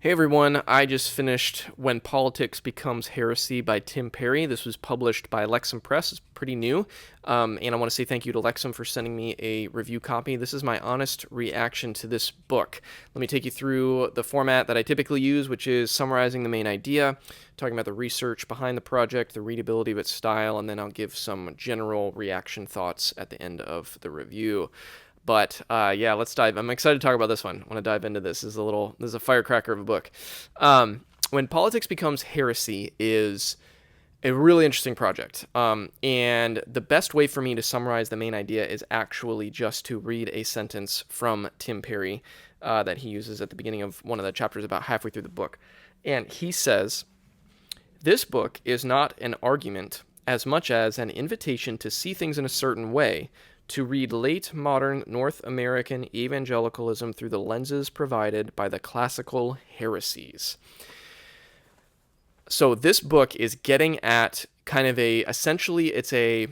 Hey everyone, I just finished When Politics Becomes Heresy by Tim Perry. This was published by Lexham Press. It's pretty new. And I want to say thank you to Lexham for sending me a review copy. This is my honest reaction to this book. Let me take you through the format that I typically use, which is summarizing the main idea, talking about the research behind the project, the readability of its style, and then I'll give some general reaction thoughts at the end of the review. But yeah, let's dive. I'm excited to talk about this one. I want to dive into this. This is a firecracker of a book. When Politics Becomes Heresy is a really interesting project. And the best way for me to summarize the main idea is actually just to read a sentence from Tim Perry that he uses at the beginning of one of the chapters about halfway through the book. And he says, "This book is not an argument as much as an invitation to see things in a certain way, to read late modern North American evangelicalism through the lenses provided by the classical heresies." So this book is getting at kind of essentially it's a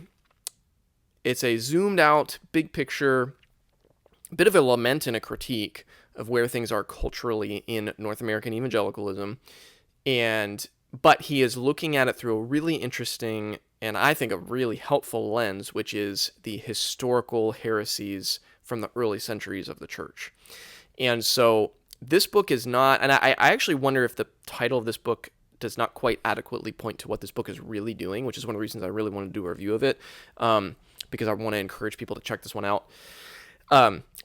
zoomed out, big picture, bit of a lament and a critique of where things are culturally in North American evangelicalism. But he is looking at it through a really interesting and I think a really helpful lens, which is the historical heresies from the early centuries of the church. And so this book is not, and I actually wonder if the title of this book does not quite adequately point to what this book is really doing, which is one of the reasons I really want to do a review of it, because I want to encourage people to check this one out.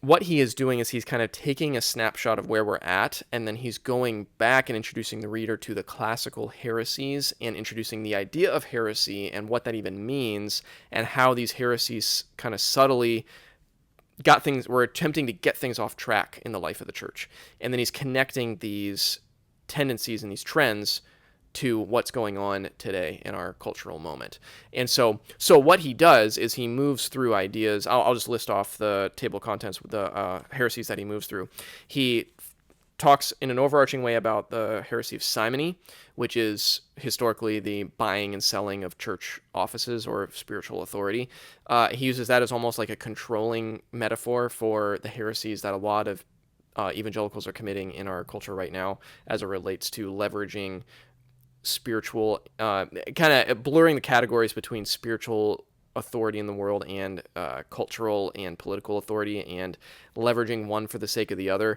What he is doing is he's kind of taking a snapshot of where we're at, and then he's going back and introducing the reader to the classical heresies and introducing the idea of heresy and what that even means and how these heresies kind of subtly were attempting to get things off track in the life of the church. And then he's connecting these tendencies and these trends to what's going on today in our cultural moment. And so what he does is he moves through ideas. I'll just list off the table of contents with the heresies that he moves through. He talks in an overarching way about the heresy of simony, which is historically the buying and selling of church offices or spiritual authority. He uses that as almost like a controlling metaphor for the heresies that a lot of evangelicals are committing in our culture right now as it relates to leveraging spiritual, kind of blurring the categories between spiritual authority in the world and cultural and political authority and leveraging one for the sake of the other.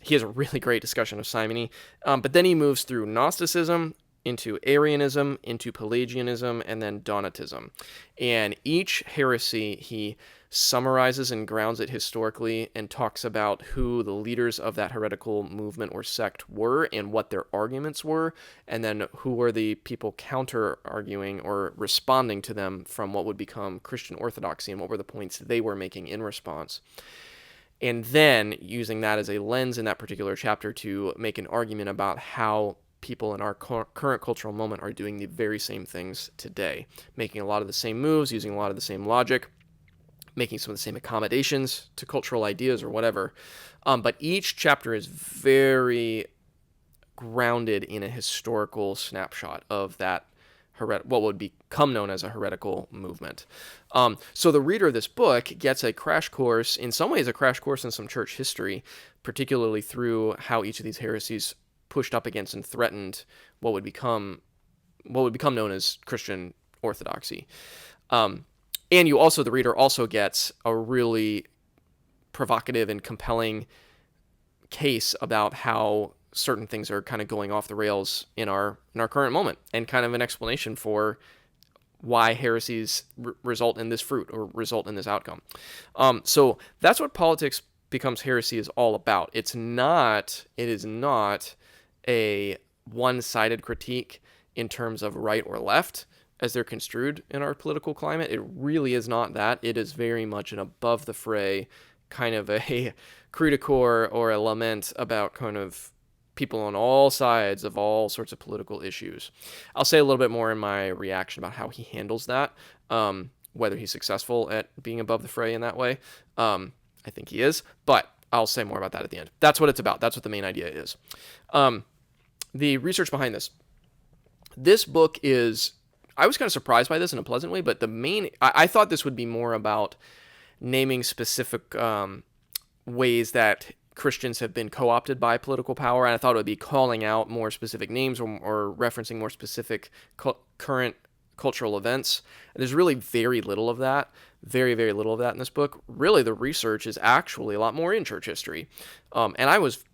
He has a really great discussion of simony, but then he moves through Gnosticism, into Arianism, into Pelagianism, and then Donatism. And each heresy he summarizes and grounds it historically and talks about who the leaders of that heretical movement or sect were and what their arguments were, and then who were the people counter-arguing or responding to them from what would become Christian orthodoxy and what were the points they were making in response. And then using that as a lens in that particular chapter to make an argument about how people in our current cultural moment are doing the very same things today, making a lot of the same moves, using a lot of the same logic, making some of the same accommodations to cultural ideas or whatever. But each chapter is very grounded in a historical snapshot of that what would become known as a heretical movement. So the reader of this book gets a crash course, in some ways a crash course in some church history, particularly through how each of these heresies pushed up against and threatened what would become known as Christian orthodoxy. And the reader also gets a really provocative and compelling case about how certain things are kind of going off the rails in our current moment, and kind of an explanation for why heresies result in this fruit or result in this outcome. So that's what Politics Becomes Heresy is all about. It is not a one-sided critique in terms of right or left as they're construed in our political climate. It really is not that. It is very much an above the fray kind of a cru de coeur or a lament about kind of people on all sides of all sorts of political issues. I'll say a little bit more in my reaction about how he handles that, whether he's successful at being above the fray in that way. I think he is, but I'll say more about that at the end. That's what it's about. That's what the main idea is. The research behind this book is, I was kind of surprised by this in a pleasant way, but I thought this would be more about naming specific ways that Christians have been co-opted by political power, and I thought it would be calling out more specific names or referencing more specific current cultural events. And there's really very little of that, very, very little of that in this book. Really, the research is actually a lot more in church history. And I was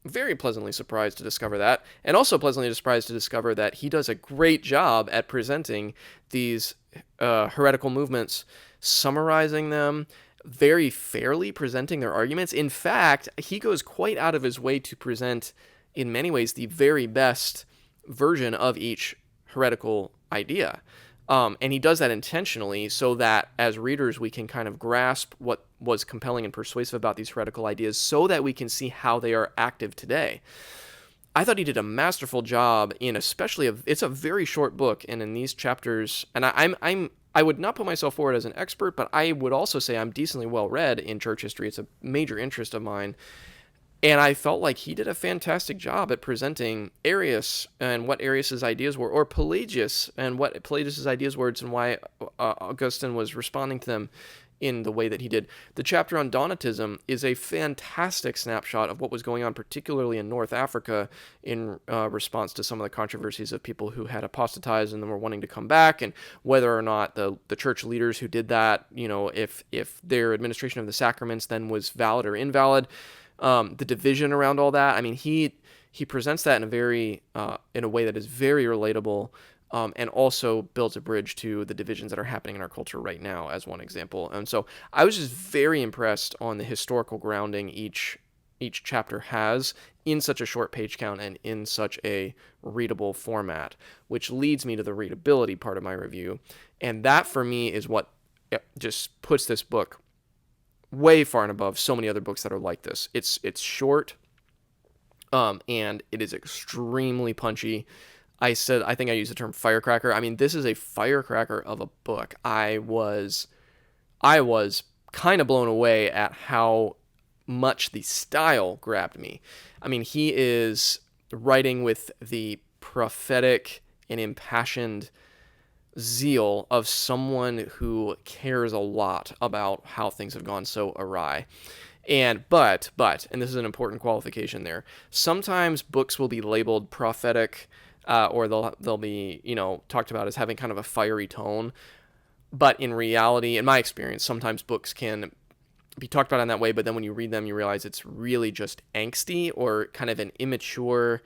very pleasantly surprised to discover that, and also pleasantly surprised to discover that he does a great job at presenting these heretical movements, summarizing them, very fairly presenting their arguments. In fact, he goes quite out of his way to present, in many ways, the very best version of each heretical idea. And he does that intentionally so that as readers we can kind of grasp what was compelling and persuasive about these heretical ideas so that we can see how they are active today. I thought he did a masterful job in it's a very short book, and in these chapters, and I would not put myself forward as an expert, but I would also say I'm decently well read in church history. It's a major interest of mine. And I felt like he did a fantastic job at presenting Arius and what Arius's ideas were, or Pelagius and what Pelagius's ideas were, and why Augustine was responding to them in the way that he did. The chapter on Donatism is a fantastic snapshot of what was going on, particularly in North Africa, in response to some of the controversies of people who had apostatized and then were wanting to come back, and whether or not the church leaders who did that, if their administration of the sacraments then was valid or invalid. The division around all that. I mean, he presents that in a way that is very relatable, and also builds a bridge to the divisions that are happening in our culture right now, as one example. And so I was just very impressed on the historical grounding each chapter has in such a short page count and in such a readable format, which leads me to the readability part of my review. And that, for me, is what just puts this book way far and above so many other books that are like this. It's short, and it is extremely punchy. I think I used the term firecracker. I mean, this is a firecracker of a book. I was kind of blown away at how much the style grabbed me. I mean, he is writing with the prophetic and impassioned zeal of someone who cares a lot about how things have gone so awry. But, and this is an important qualification there, sometimes books will be labeled prophetic, or they'll be, talked about as having kind of a fiery tone. But in reality, in my experience, sometimes books can be talked about in that way, but then when you read them, you realize it's really just angsty or kind of an immature,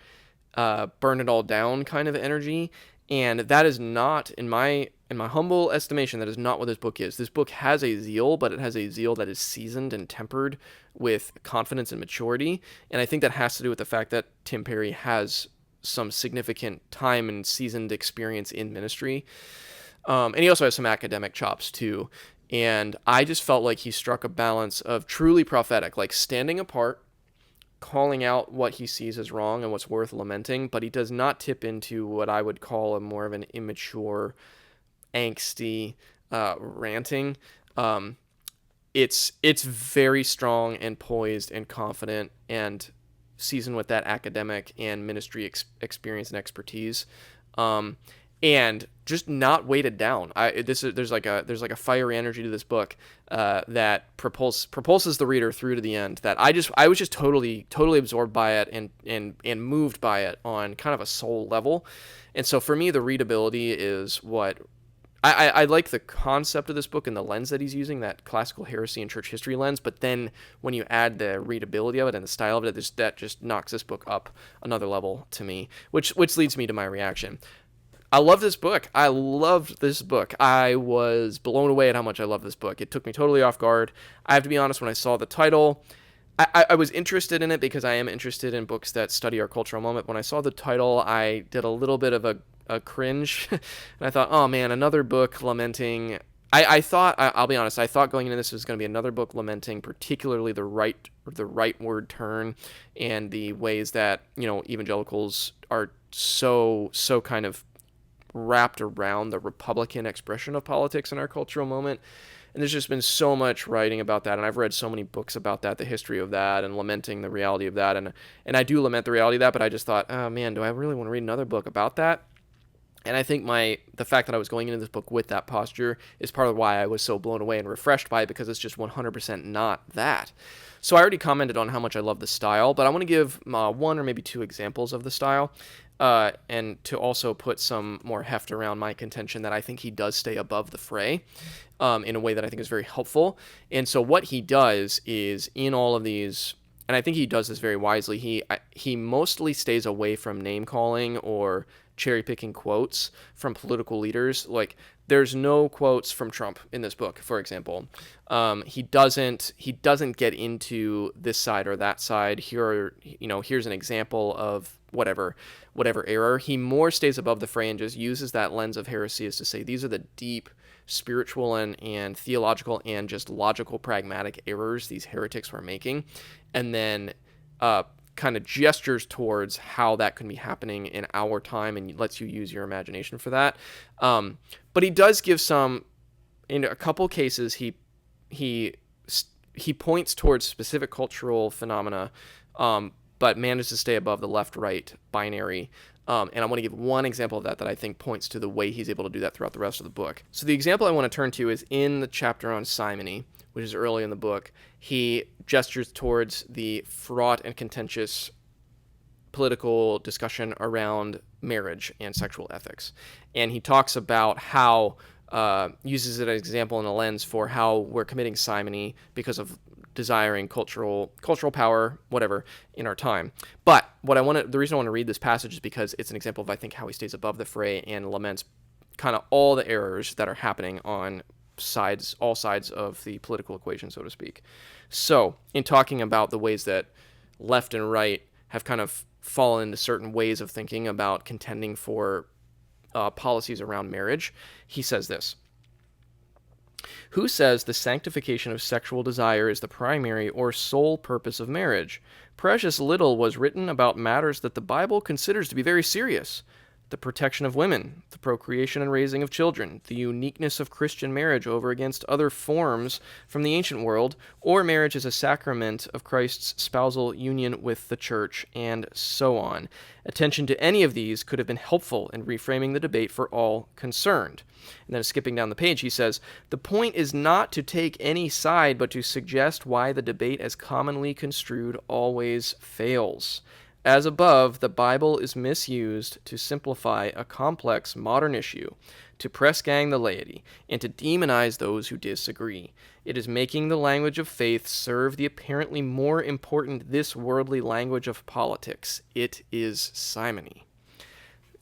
burn it all down kind of energy. And that is not, in my humble estimation, that is not what this book is. This book has a zeal, but it has a zeal that is seasoned and tempered with confidence and maturity. And I think that has to do with the fact that Tim Perry has some significant time and seasoned experience in ministry. And he also has some academic chops too. And I just felt like he struck a balance of truly prophetic, like standing apart, calling out what he sees as wrong and what's worth lamenting, but he does not tip into what I would call a more of an immature, angsty ranting. It's very strong and poised and confident and seasoned with that academic and ministry experience and expertise, and just not weighted down. There's like a fiery energy to this book that propulses the reader through to the end. That I was just totally absorbed by it and moved by it on kind of a soul level. And so for me, the readability is what I like the concept of this book and the lens that he's using, that classical heresy and church history lens. But then when you add the readability of it and the style of it, that just knocks this book up another level to me, which leads me to my reaction. I love this book. I loved this book. I was blown away at how much I love this book. It took me totally off guard. I have to be honest, when I saw the title, I was interested in it because I am interested in books that study our cultural moment. When I saw the title, I did a little bit of a cringe. And I thought, oh man, another book lamenting. I'll be honest, I thought going into this was going to be another book lamenting particularly the rightward turn and the ways that, evangelicals are so kind of wrapped around the Republican expression of politics in our cultural moment. And there's just been so much writing about that, and I've read so many books about that, the history of that, and lamenting the reality of that. And I do lament the reality of that, but I just thought, oh man, do I really want to read another book about that? And I think the fact that I was going into this book with that posture is part of why I was so blown away and refreshed by it, because it's just 100% not that. So I already commented on how much I love the style, but I want to give one or maybe two examples of the style, and to also put some more heft around my contention that I think he does stay above the fray in a way that I think is very helpful. And so what he does is, in all of these, and I think he does this very wisely, he mostly stays away from name calling or cherry picking quotes from political leaders. Like, there's no quotes from Trump in this book, for example. He doesn't get into this side or that side. Here's an example of whatever error. He more stays above the fray and just uses that lens of heresy as to say these are the deep spiritual and theological and just logical pragmatic errors these heretics were making, and then kind of gestures towards how that could be happening in our time and lets you use your imagination for that. But he does give some, in a couple cases, he points towards specific cultural phenomena, but manages to stay above the left-right binary. And I want to give one example of that I think points to the way he's able to do that throughout the rest of the book. So the example I want to turn to is in the chapter on simony, which is early in the book. He gestures towards the fraught and contentious political discussion around marriage and sexual ethics. And he talks about how, uses it as an example and a lens for how we're committing simony because of desiring cultural power, whatever, in our time. But the reason I want to read this passage is because it's an example of, I think, how he stays above the fray and laments kind of all the errors that are happening on all sides of the political equation, so to speak. So, in talking about the ways that left and right have kind of fallen into certain ways of thinking about contending for policies around marriage, he says this: "Who says the sanctification of sexual desire is the primary or sole purpose of marriage? Precious little was written about matters that the Bible considers to be very serious: the protection of women, the procreation and raising of children, the uniqueness of Christian marriage over against other forms from the ancient world, or marriage as a sacrament of Christ's spousal union with the church, and so on. Attention to any of these could have been helpful in reframing the debate for all concerned." And then skipping down the page, he says, "The point is not to take any side, but to suggest why the debate as commonly construed always fails. As above, the Bible is misused to simplify a complex modern issue, to press gang the laity, and to demonize those who disagree. It is making the language of faith serve the apparently more important this worldly language of politics. It is simony."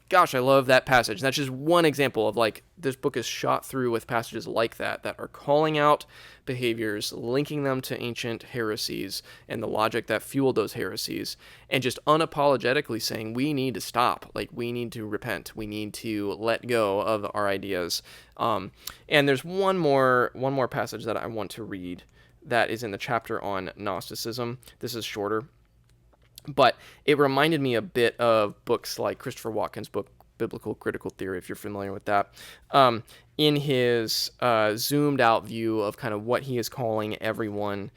Gosh, I love that passage. That's just one example of, like, this book is shot through with passages like that are calling out behaviors, linking them to ancient heresies and the logic that fueled those heresies, and just unapologetically saying we need to stop, like, we need to repent, we need to let go of our ideas. And there's one more passage that I want to read that is in the chapter on Gnosticism. This is shorter, but it reminded me a bit of books like Christopher Watkin's book, Biblical Critical Theory, if you're familiar with that, in his zoomed out view of kind of what he is calling everyone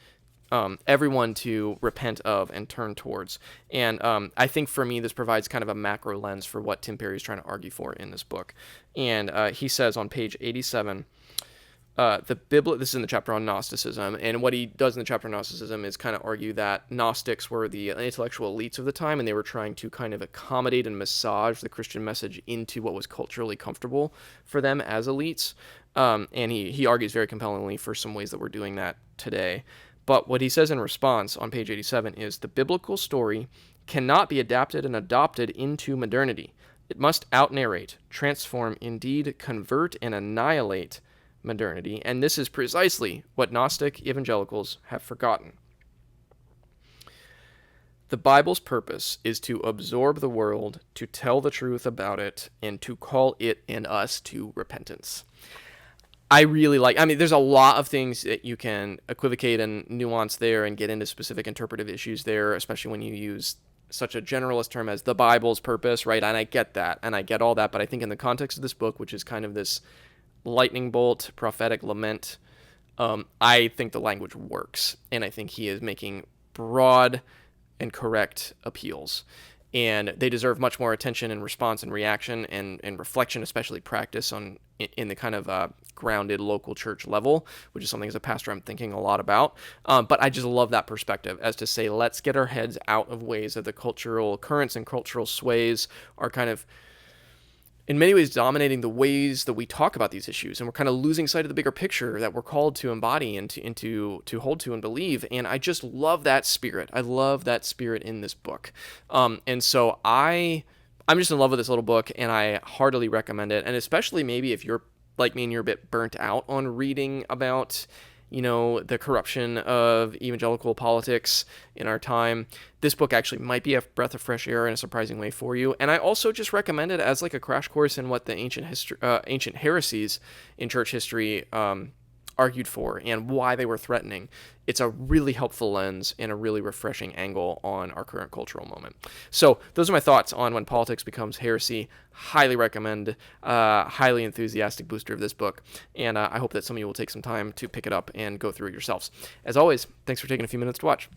to repent of and turn towards. And I think for me, this provides kind of a macro lens for what Tim Perry is trying to argue for in this book. And he says on page 87, this is in the chapter on Gnosticism, and what he does in the chapter on Gnosticism is kind of argue that Gnostics were the intellectual elites of the time, and they were trying to kind of accommodate and massage the Christian message into what was culturally comfortable for them as elites. And he argues very compellingly for some ways that we're doing that today. But what he says in response on page 87 is, "The biblical story cannot be adapted and adopted into modernity. It must out-narrate, transform, indeed convert and annihilate modernity, and this is precisely what Gnostic evangelicals have forgotten. The Bible's purpose is to absorb the world, to tell the truth about it, and to call it and us to repentance." There's a lot of things that you can equivocate and nuance there and get into specific interpretive issues there, especially when you use such a generalist term as the Bible's purpose, right? And I get that, and I get all that, but I think in the context of this book, which is kind of this lightning bolt, prophetic lament, I think the language works, and I think he is making broad and correct appeals. and they deserve much more attention and response and reaction and reflection, especially practice in the kind of grounded local church level, which is something as a pastor I'm thinking a lot about. But I just love that perspective as to say, let's get our heads out of ways that the cultural currents and cultural sways are kind of in many ways dominating the ways that we talk about these issues, and we're kind of losing sight of the bigger picture that we're called to embody and to hold to and believe. And I just love that spirit. I love that spirit in this book. And so I'm just in love with this little book, and I heartily recommend it. And especially maybe if you're like me and you're a bit burnt out on reading about, the corruption of evangelical politics in our time, this book actually might be a breath of fresh air in a surprising way for you. And I also just recommend it as like a crash course in what the ancient heresies in church history argued for and why they were threatening. It's a really helpful lens and a really refreshing angle on our current cultural moment. So those are my thoughts on When Politics Becomes Heresy. Highly recommend, highly enthusiastic booster of this book. And I hope that some of you will take some time to pick it up and go through it yourselves. As always, thanks for taking a few minutes to watch.